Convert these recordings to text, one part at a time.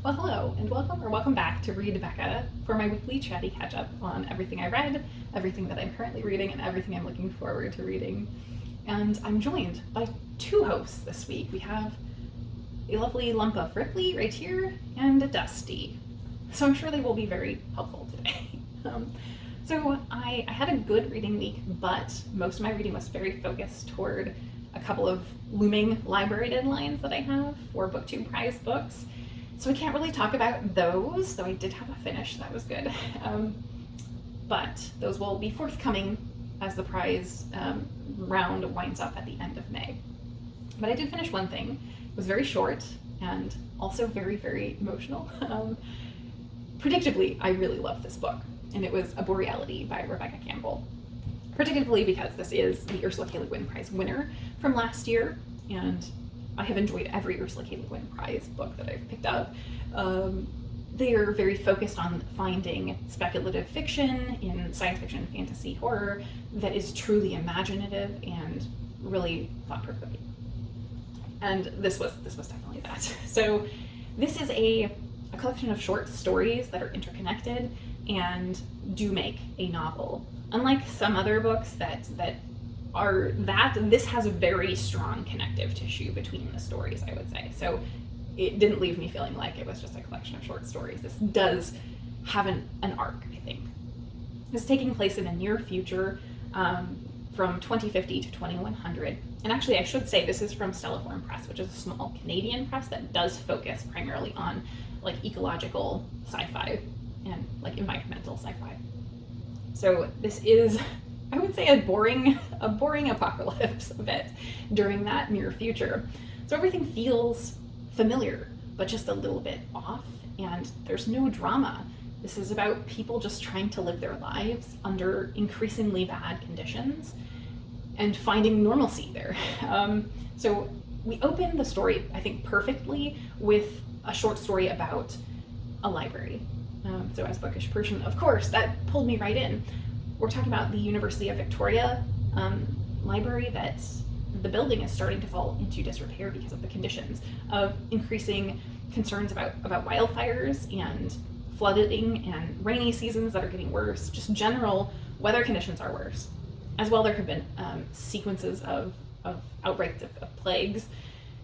Well, hello and welcome back to Read Rebecca for my weekly chatty catch up on everything I read, everything that I'm currently reading, and everything I'm looking forward to reading. And I'm joined by two hosts this week. We have a lovely lump of Ripley right here and a Dusty. So I'm sure they will be very helpful today. So I had a good reading week, but most of my reading was very focused toward a couple of looming library deadlines that I have for BookTube prize books. So I can't really talk about those, though I did have a finish, that was good. But those will be forthcoming as the prize round winds up at the end of May. But I did finish one thing. It was very short and also very, very emotional. Predictably, I really loved this book, and it was Arboreality by Rebecca Campbell. Predictably because this is the Ursula K. Le Guin Prize winner from last year, and I have enjoyed every Ursula K. Le Guin Prize book that I've picked up. They are very focused on finding speculative fiction in science fiction, fantasy, horror that is truly imaginative and really thought-provoking. And this was definitely that. So this is a collection of short stories that are interconnected and do make a novel. Unlike some other books that this has a very strong connective tissue between the stories, I would say. So it didn't leave me feeling like it was just a collection of short stories. This does have an arc, I think. It's taking place in the near future, from 2050 to 2100. And actually, I should say this is from Stelliform Press, which is a small Canadian press that does focus primarily on like ecological sci-fi and like environmental sci-fi. So this is, I would say, a boring apocalypse a bit during that near future. So everything feels familiar, but just a little bit off, and there's no drama. This is about people just trying to live their lives under increasingly bad conditions and finding normalcy there. So we open the story, I think, perfectly with a short story about a library. So as a bookish person, of course, that pulled me right in. We're talking about the University of Victoria library that the building is starting to fall into disrepair because of the conditions of increasing concerns about wildfires and flooding and rainy seasons that are getting worse. Just general weather conditions are worse. As well, there have been sequences of outbreaks of plagues.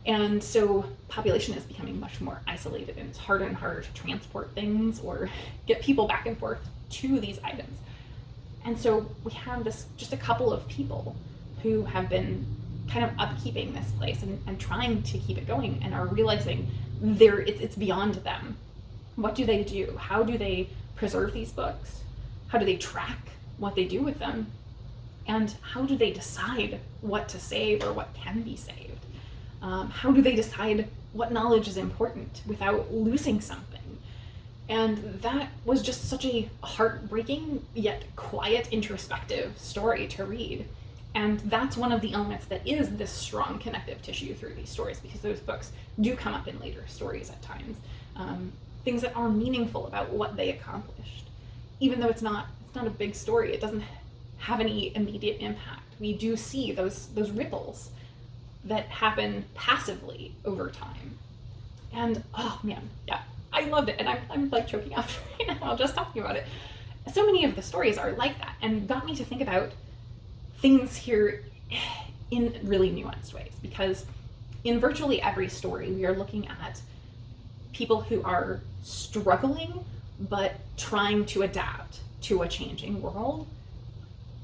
And so population is becoming much more isolated, and it's harder and harder to transport things or get people back and forth to these items. And so we have just a couple of people who have been kind of upkeeping this place and trying to keep it going, and are realizing it's beyond them. What do they do? How do they preserve these books? How do they track what they do with them? And how do they decide what to save or what can be saved? How do they decide what knowledge is important without losing something? And that was just such a heartbreaking yet quiet, introspective story to read. And that's one of the elements that is this strong connective tissue through these stories, because those books do come up in later stories at times. Things that are meaningful about what they accomplished. Even though it's not a big story, it doesn't have any immediate impact. We do see those ripples that happen passively over time. And oh man, yeah, I loved it, and I'm like choking up right now just talking about it. So many of the stories are like that, and got me to think about things here in really nuanced ways, because in virtually every story we are looking at people who are struggling but trying to adapt to a changing world,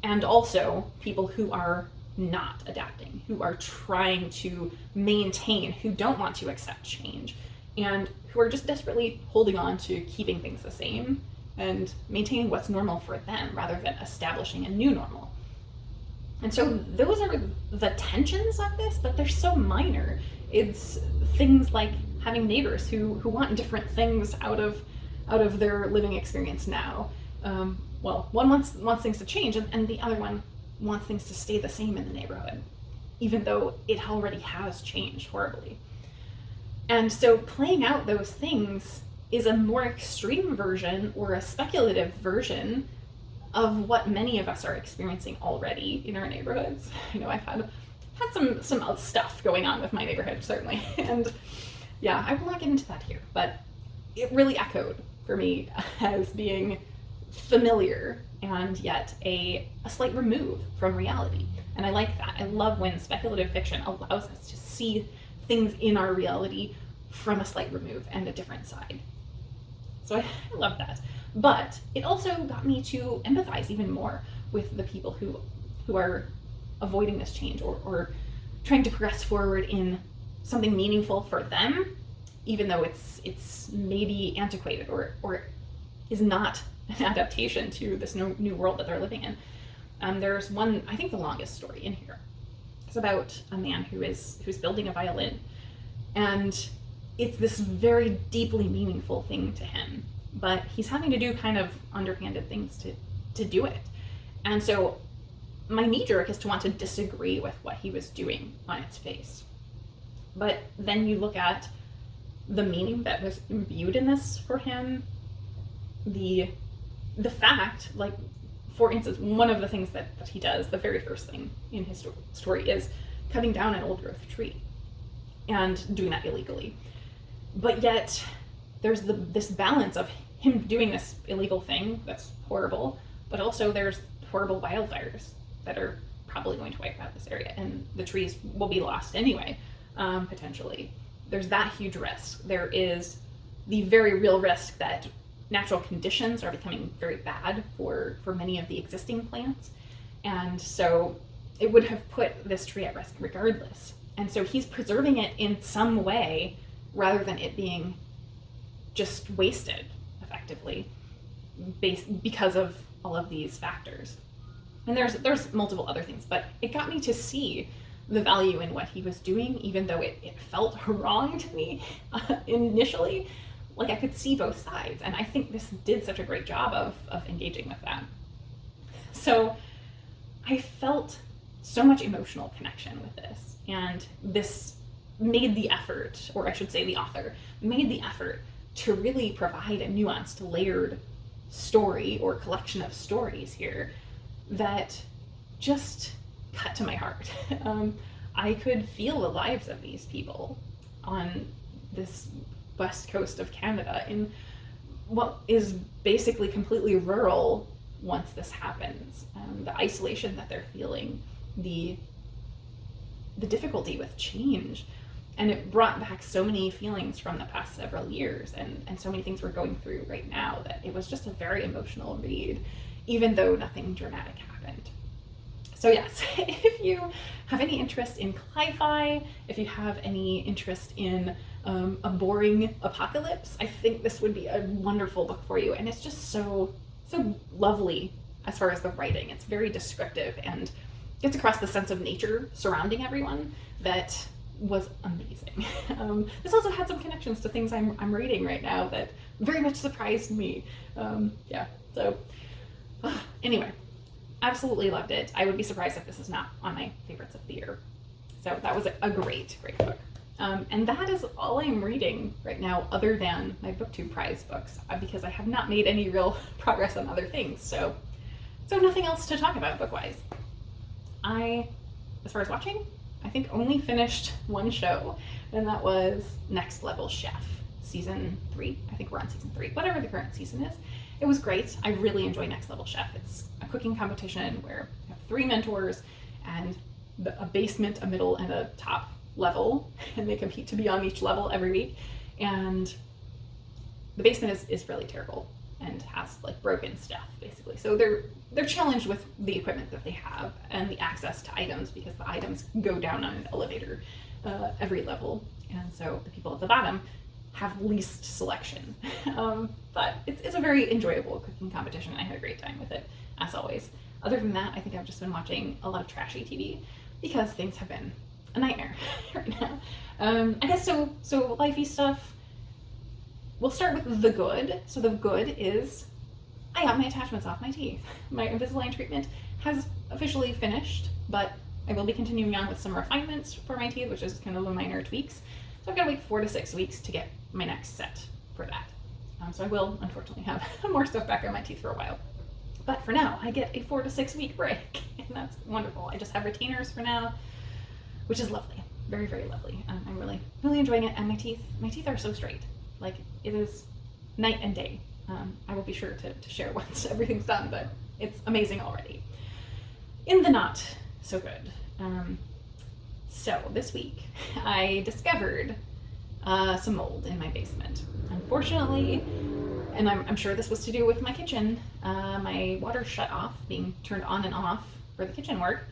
and also people who are not adapting, who are trying to maintain, who don't want to accept change, and who are just desperately holding on to keeping things the same and maintaining what's normal for them rather than establishing a new normal. And so those are the tensions of this, but they're so minor. It's things like having neighbors who want different things out of their living experience now. Well, one wants things to change, and the other one wants things to stay the same in the neighborhood, even though it already has changed horribly. And so playing out those things is a more extreme version or a speculative version of what many of us are experiencing already in our neighborhoods. You know, I've had some stuff going on with my neighborhood, certainly. And yeah, I will not get into that here, but it really echoed for me as being familiar and yet a slight remove from reality. And I like that. I love when speculative fiction allows us to see things in our reality from a slight remove and a different side. So I love that. But it also got me to empathize even more with the people who are avoiding this change or trying to progress forward in something meaningful for them, even though it's maybe antiquated or is not an adaptation to this new world that they're living in. There's one, I think the longest story in here. It's about a man who's building a violin, and it's this very deeply meaningful thing to him, but he's having to do kind of underhanded things to do it. And so my knee jerk is to want to disagree with what he was doing on its face. But then you look at the meaning that was imbued in this for him, the fact, like, for instance, one of the things that he does, the very first thing in his story, is cutting down an old growth tree and doing that illegally. But yet there's this balance of him doing this illegal thing that's horrible, but also there's horrible wildfires that are probably going to wipe out this area, and the trees will be lost anyway, potentially. There's that huge risk. There is the very real risk that natural conditions are becoming very bad for many of the existing plants, and so it would have put this tree at risk regardless. And so he's preserving it in some way rather than it being just wasted effectively because of all of these factors. And there's multiple other things, but it got me to see the value in what he was doing, even though it felt wrong to me initially. Like, I could see both sides, and I think this did such a great job of engaging with that. So I felt so much emotional connection with this, and this made the effort, or I should say the author made the effort to really provide a nuanced, layered story or collection of stories here that just cut to my heart. I could feel the lives of these people on this west coast of Canada in what is basically completely rural once this happens. The isolation that they're feeling, the difficulty with change. And it brought back so many feelings from the past several years and so many things we're going through right now that it was just a very emotional read, even though nothing dramatic happened. So yes, if you have any interest in cli-fi, if you have any interest in a boring apocalypse, I think this would be a wonderful book for you. And it's just so lovely as far as the writing. It's very descriptive and gets across the sense of nature surrounding everyone that was amazing. This also had some connections to things I'm reading right now that very much surprised me. Anyway, absolutely loved it. I would be surprised if this is not on my favorites of the year. So that was a great book. And that is all I'm reading right now, other than my BookTube prize books, because I have not made any real progress on other things. So nothing else to talk about book-wise. As far as watching, I think only finished one show, and that was Next Level Chef, season 3. I think we're on season 3, whatever the current season is. It was great. I really enjoy Next Level Chef. It's a cooking competition where you have 3 mentors and a basement, a middle, and a top level, and they compete to be on each level every week. And the basement is really terrible and has like broken stuff basically. So they're challenged with the equipment that they have and the access to items, because the items go down on an elevator every level, and so the people at the bottom have least selection. But it's a very enjoyable cooking competition. I had a great time with it, as always. Other than that, I think I've just been watching a lot of trashy TV because things have been a nightmare right now. I guess so lifey stuff. We'll start with the good. So the good is I got my attachments off my teeth. My Invisalign treatment has officially finished, but I will be continuing on with some refinements for my teeth, which is kind of the minor tweaks. So I've got to wait 4 to 6 weeks to get my next set for that. So I will unfortunately have more stuff back on my teeth for a while. But for now, I get a 4 to 6 week break, and that's wonderful. I just have retainers for now, which is lovely. Very, very lovely. I'm really, really enjoying it. And my teeth are so straight. Like, it is night and day. I will be sure to share once everything's done, but it's amazing already. In the not so good. So this week I discovered some mold in my basement. Unfortunately, and I'm sure this was to do with my kitchen, my water shut off, being turned on and off for the kitchen work.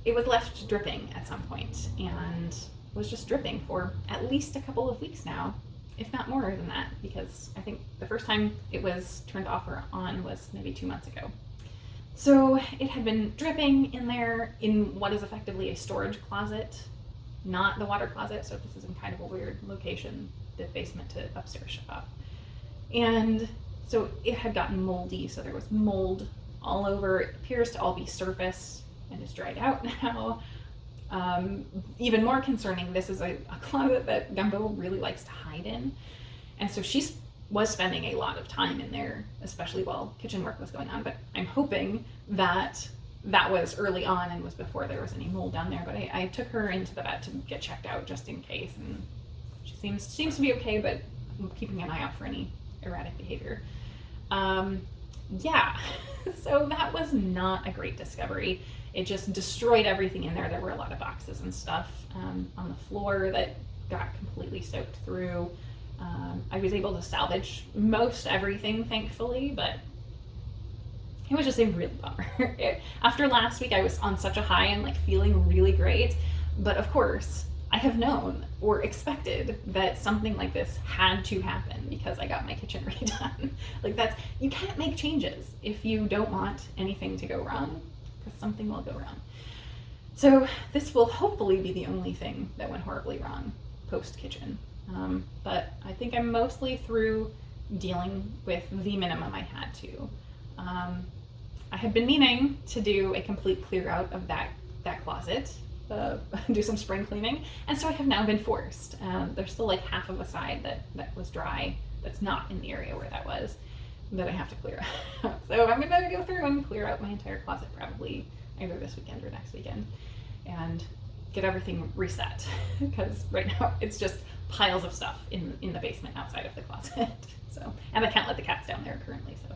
It was left dripping at some point and was just dripping for at least a couple of weeks now, if not more than that, because I think the first time it was turned off or on was maybe 2 months ago. So it had been dripping in there in what is effectively a storage closet, not the water closet, so this is in kind of a weird location, the basement to upstairs shut off. And so it had gotten moldy, so there was mold all over. It appears to all be surface and is dried out now. Even more concerning, this is a closet that Gumbo really likes to hide in. And so she was spending a lot of time in there, especially while kitchen work was going on. But I'm hoping that that was early on and was before there was any mold down there. But I took her into the vet to get checked out just in case. And she seems to be okay, but I'm keeping an eye out for any erratic behavior. Yeah, so that was not a great discovery. It just destroyed everything in there. There were a lot of boxes and stuff on the floor that got completely soaked through. I was able to salvage most everything, thankfully, but it was just a real bummer. After last week, I was on such a high and like feeling really great, but of course, I have known or expected that something like this had to happen because I got my kitchen redone. Like you can't make changes if you don't want anything to go wrong, because something will go wrong. So this will hopefully be the only thing that went horribly wrong post-kitchen. But I think I'm mostly through dealing with the minimum I had to. I had been meaning to do a complete clear out of that closet, do some spring cleaning, and so I have now been forced. There's still like half of a side that was dry, that's not in the area where that was, that I have to clear out. So I'm gonna go through and clear out my entire closet probably either this weekend or next weekend and get everything reset, because right now it's just piles of stuff in the basement outside of the closet. So, and I can't let the cats down there currently, so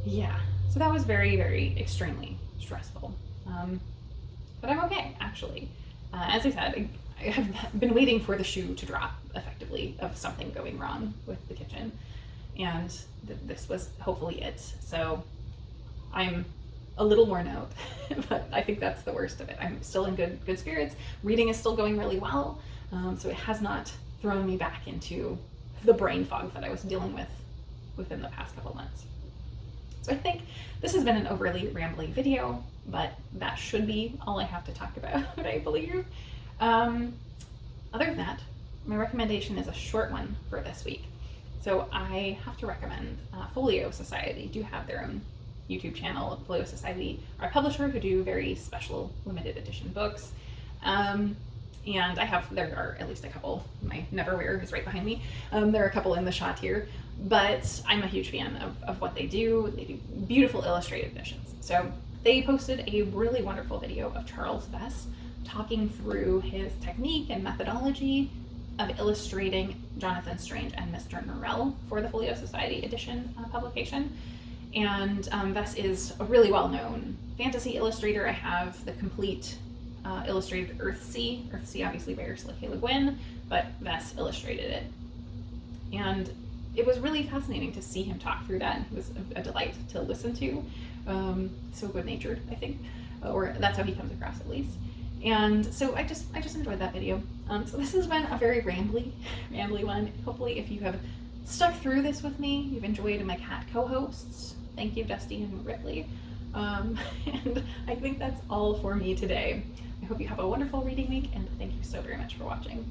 yeah. So that was very, very extremely stressful. But I'm okay, actually. As I said, I have been waiting for the shoe to drop, effectively, of something going wrong with the kitchen. And this was hopefully it. So I'm a little worn out, but I think that's the worst of it. I'm still in good spirits. Reading is still going really well. So it has not thrown me back into the brain fog that I was dealing with within the past couple months. So I think this has been an overly rambly video, but that should be all I have to talk about, I believe. Other than that, my recommendation is a short one for this week. So I have to recommend Folio Society do have their own YouTube channel. Folio Society are a publisher who do very special limited edition books. And there are at least a couple. My Neverwhere is right behind me. There are a couple in the shot here, but I'm a huge fan of what they do. They do beautiful illustrated editions. So they posted a really wonderful video of Charles Vess talking through his technique and methodology of illustrating Jonathan Strange and Mr. Norrell for the Folio Society edition publication. And Vess is a really well-known fantasy illustrator. I have the complete illustrated Earthsea. Earthsea obviously by Ursula K. Le Guin, but Vess illustrated it. And it was really fascinating to see him talk through that. It was a delight to listen to. So good-natured, I think, or that's how he comes across at least. And so I just enjoyed that video. So this has been a very rambly one. Hopefully if you have stuck through this with me, you've enjoyed my cat co-hosts. Thank you, Dusty and Ripley. And I think that's all for me today. I hope you have a wonderful reading week, and thank you so very much for watching.